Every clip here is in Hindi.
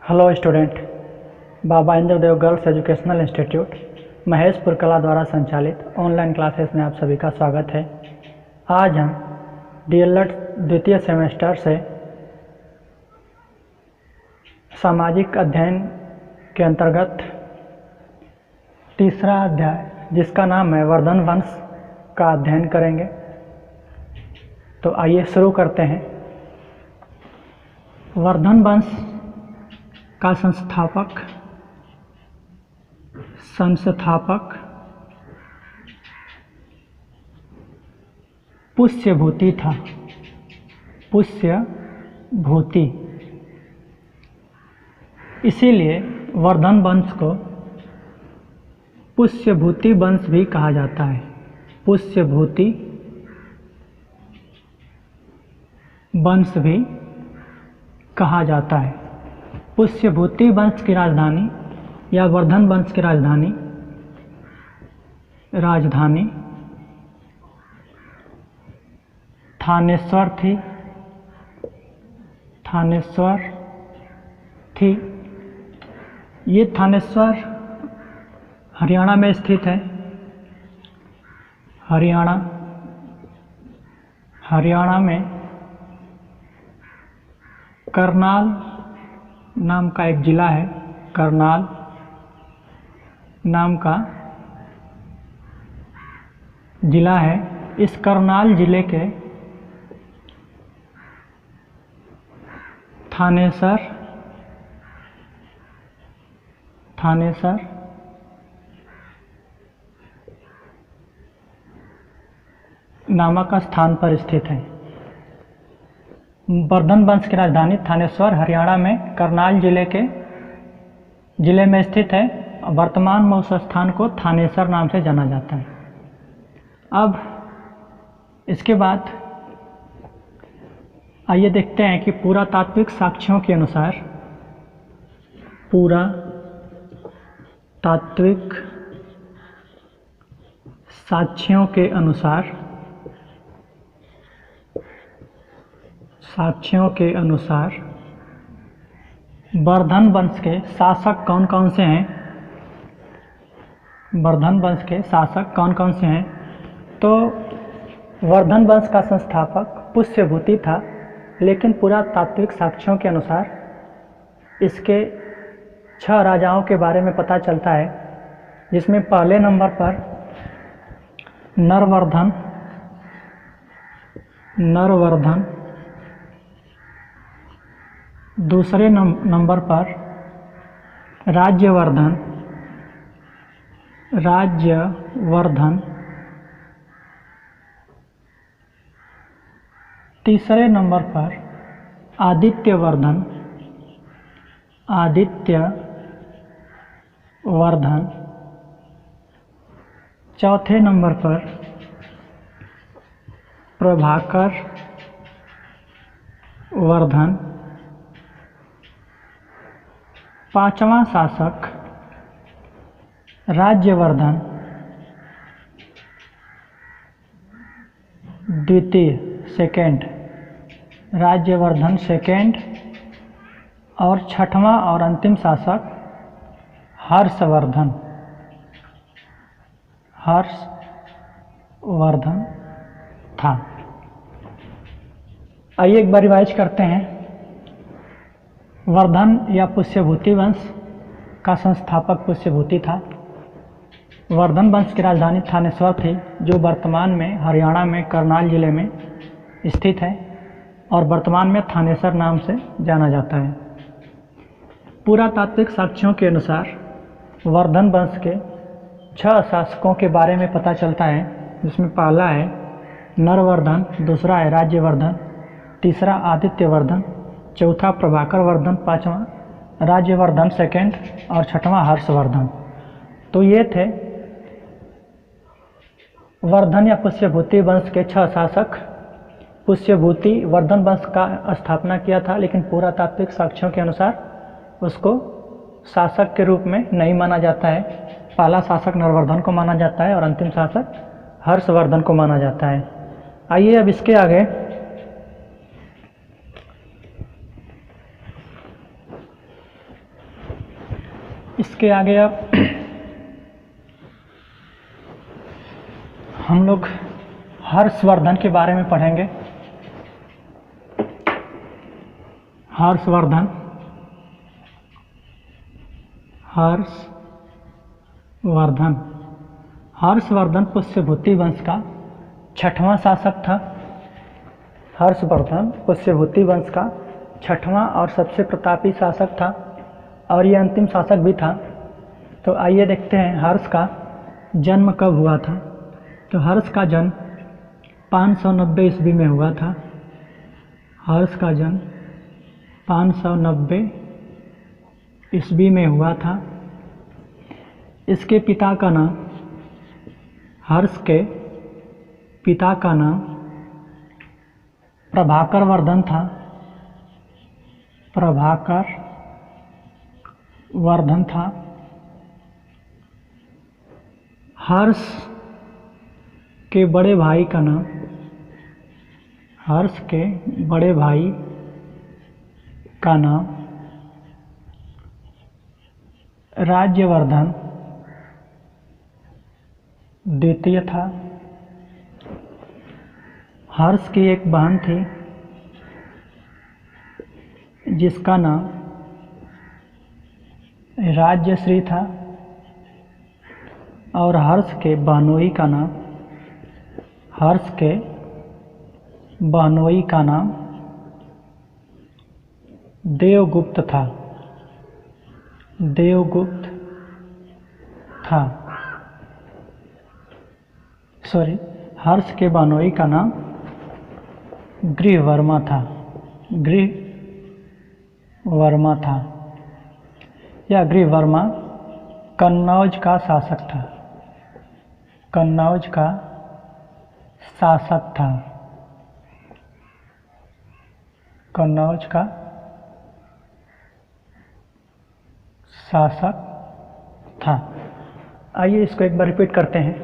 Hello student, Baba Indradev girls educational institute Maheshpur कला द्वारा संचालित ऑनलाइन क्लासेस में आप सभी का स्वागत है। आज हम डीएलएड द्वितीय सेमेस्टर से सामाजिक अध्ययन के अंतर्गत तीसरा अध्याय जिसका नाम है वर्धन वंश का अध्ययन करेंगे। तो आइए शुरू करते हैं। वर्धन वंश का संस्थापक पुष्यभूति था। पुष्यभूति, इसीलिए वर्धन वंश को पुष्यभूति वंश भी कहा जाता है। पुष्यभूति वंश भी कहा जाता है। पुष्यभूति वंश की राजधानी या वर्धन वंश की राजधानी थानेश्वर थी। ये थानेश्वर हरियाणा में स्थित है। हरियाणा में करनाल नाम का एक जिला है। करनाल नाम का जिला है। इस करनाल जिले के थानेसर नामक स्थान पर स्थित है। वर्धन वंश की राजधानी थानेश्वर हरियाणा में करनाल जिले में स्थित है। वर्तमान में उस स्थान को थानेसर नाम से जाना जाता है। अब इसके बाद आइए देखते हैं कि पुरातात्विक साक्ष्यों के अनुसार वर्धन वंश के शासक कौन कौन से हैं। तो वर्धन वंश का संस्थापक पुष्यभूति था, लेकिन पुरातात्विक साक्ष्यों के अनुसार इसके 6 राजाओं के बारे में पता चलता है, जिसमें पहले नंबर पर नरवर्धन, दूसरे नंबर पर राज्यवर्धन, तीसरे नंबर पर आदित्यवर्धन, चौथे नंबर पर प्रभाकर वर्धन, पांचवा शासक राज्यवर्धन द्वितीय राज्यवर्धन सेकेंड, और छठवां और अंतिम शासक हर्षवर्धन था। आइए एक बार रिवाइज करते हैं। वर्धन या पुष्यभूति वंश का संस्थापक पुष्यभूति था। वर्धन वंश की राजधानी थानेश्वर थी, जो वर्तमान में हरियाणा में करनाल जिले में स्थित है और वर्तमान में थानेसर नाम से जाना जाता है। पुरातात्विक साक्ष्यों के अनुसार वर्धन वंश के 6 शासकों के बारे में पता चलता है, जिसमें पहला है नरवर्धन, दूसरा है राज्यवर्धन, तीसरा आदित्यवर्धन, चौथा प्रभाकर वर्धन, पांचवा राज्यवर्धन सेकेंड और छठवां हर्षवर्धन। तो ये थे वर्धन या पुष्यभूति वंश के 6 शासक। पुष्यभूति वर्धन वंश का स्थापना किया था, लेकिन पुरातात्विक साक्ष्यों के अनुसार उसको शासक के रूप में नहीं माना जाता है। पहला शासक नरवर्धन को माना जाता है और अंतिम शासक हर्षवर्धन को माना जाता है। आइए अब इसके आगे इसके आगे अब हम लोग हर्षवर्धन के बारे में पढ़ेंगे। हर्षवर्धन हर्षवर्धन पुष्यभूति वंश का 6वां शासक था। हर्षवर्धन पुष्यभूति वंश का 6वां और सबसे प्रतापी शासक था और ये अंतिम शासक भी था। तो आइए देखते हैं हर्ष का जन्म कब हुआ था। तो हर्ष का जन्म 590 ईस्वी में हुआ था। हर्ष का जन्म 590 ईस्वी में हुआ था। इसके पिता का नाम, हर्ष के पिता का नाम प्रभाकर वर्धन था। प्रभाकर वर्धन था। हर्ष के बड़े भाई का नाम, हर्ष के बड़े भाई का नाम राज्यवर्धन द्वितीय था। हर्ष की एक बहन थी जिसका नाम राज्यश्री था और हर्ष के बहनोई का नाम, हर्ष के बहनोई का नाम देवगुप्त था। देवगुप्त था। हर्ष के बहनोई का नाम गृहवर्मा था। गृहवर्मा था। यह गृहवर्मा कन्नौज का शासक था। कन्नौज का शासक था। कन्नौज का शासक था। आइए इसको एक बार रिपीट करते हैं।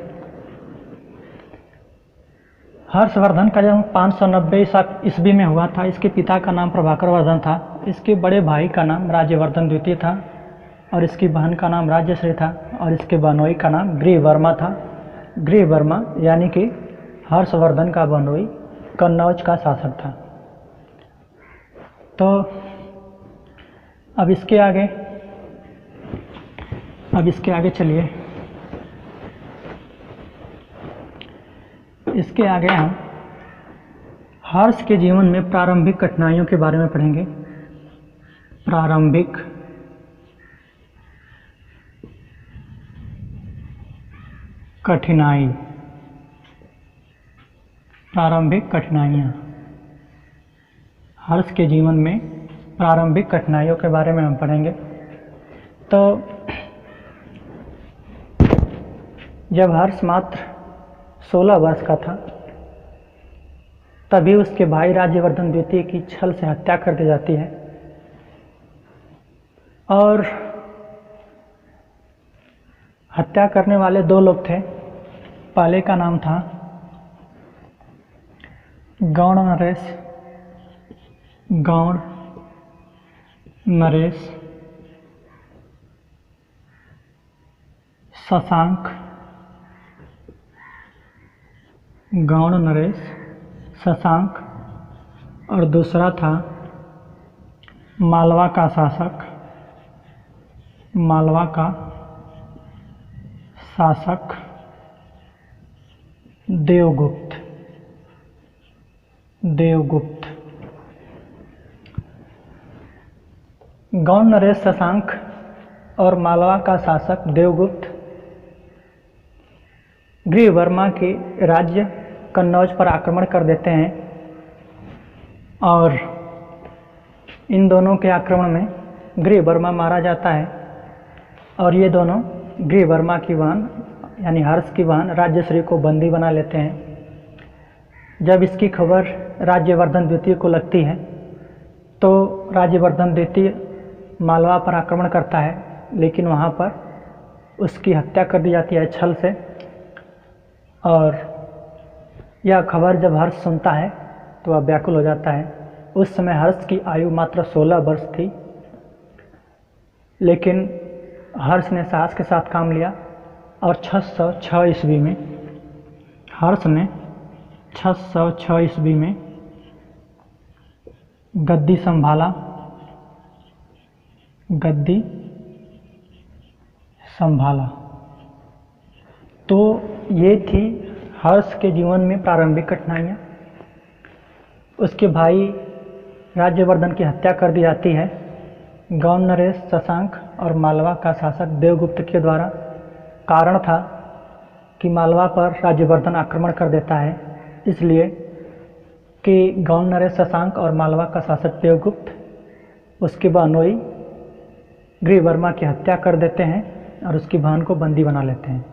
हर्षवर्धन का जन्म 590 ईस्वी में हुआ था। इसके पिता का नाम प्रभाकर वर्धन था। इसके बड़े भाई का नाम राज्यवर्धन द्वितीय था और इसकी बहन का नाम राज्यश्री था और इसके बहनोई का नाम गृहवर्मा था। गृहवर्मा यानी कि हर्षवर्धन का बहनोई कन्नौज का शासक था। तो अब इसके आगे चलिए। इसके आगे हम हर्ष के जीवन में प्रारंभिक कठिनाइयों के बारे में पढ़ेंगे। प्रारंभिक कठिनाइयाँ। हर्ष के जीवन में प्रारंभिक कठिनाइयों के बारे में हम पढ़ेंगे। तो जब हर्ष मात्र 16 वर्ष का था तभी उसके भाई राज्यवर्धन द्वितीय की छल से हत्या कर दी जाती है और हत्या करने वाले 2 लोग थे। पहले का नाम था गौण नरेश शशांक। गौण नरेश शशांक और दूसरा था मालवा का शासक देवगुप्त। गौण नरेश शशांक और मालवा का शासक देवगुप्त गृहवर्मा के राज्य कन्नौज पर आक्रमण कर देते हैं और इन दोनों के आक्रमण में गृहवर्मा मारा जाता है और ये दोनों गृहवर्मा की बहन यानी हर्ष की बहन राज्यश्री को बंदी बना लेते हैं। जब इसकी खबर राज्यवर्धन द्वितीय को लगती है तो राज्यवर्धन द्वितीय मालवा पर आक्रमण करता है, लेकिन वहाँ पर उसकी हत्या कर दी जाती है छल से। और यह खबर जब हर्ष सुनता है तो वह व्याकुल हो जाता है। उस समय हर्ष की आयु मात्र 16 वर्ष थी, लेकिन हर्ष ने साहस के साथ काम लिया और 606 ईस्वी में हर्ष ने 606 ईस्वी में गद्दी संभाला। तो ये थी हर्ष के जीवन में प्रारंभिक कठिनाइयाँ। उसके भाई राज्यवर्धन की हत्या कर दी जाती है। गौंड नरेश, शशांक और मालवा का शासक देवगुप्त के द्वारा। कारण था कि मालवा पर राज्यवर्धन आक्रमण कर देता है, इसलिए कि गौंड नरेश, शशांक और मालवा का शासक देवगुप्त उसके बहनोई ग्रीवर्मा की हत्या कर देते हैं और उसकी बहन को बंदी बना लेते हैं।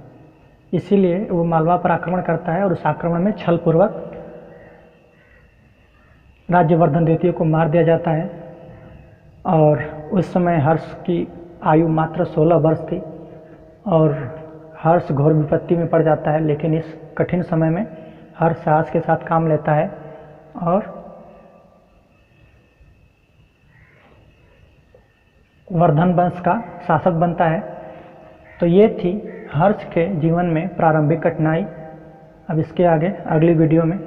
इसीलिए वो मालवा पर आक्रमण करता है और उस आक्रमण में छलपूर्वक राज्यवर्धन द्वितीय को मार दिया जाता है। और उस समय हर्ष की आयु मात्र 16 वर्ष थी और हर्ष घोर विपत्ति में पड़ जाता है। लेकिन इस कठिन समय में हर्ष साहस के साथ काम लेता है और वर्धन वंश का शासक बनता है। तो ये थी हर्ष के जीवन में प्रारंभिक कठिनाई। अब इसके आगे अगली वीडियो में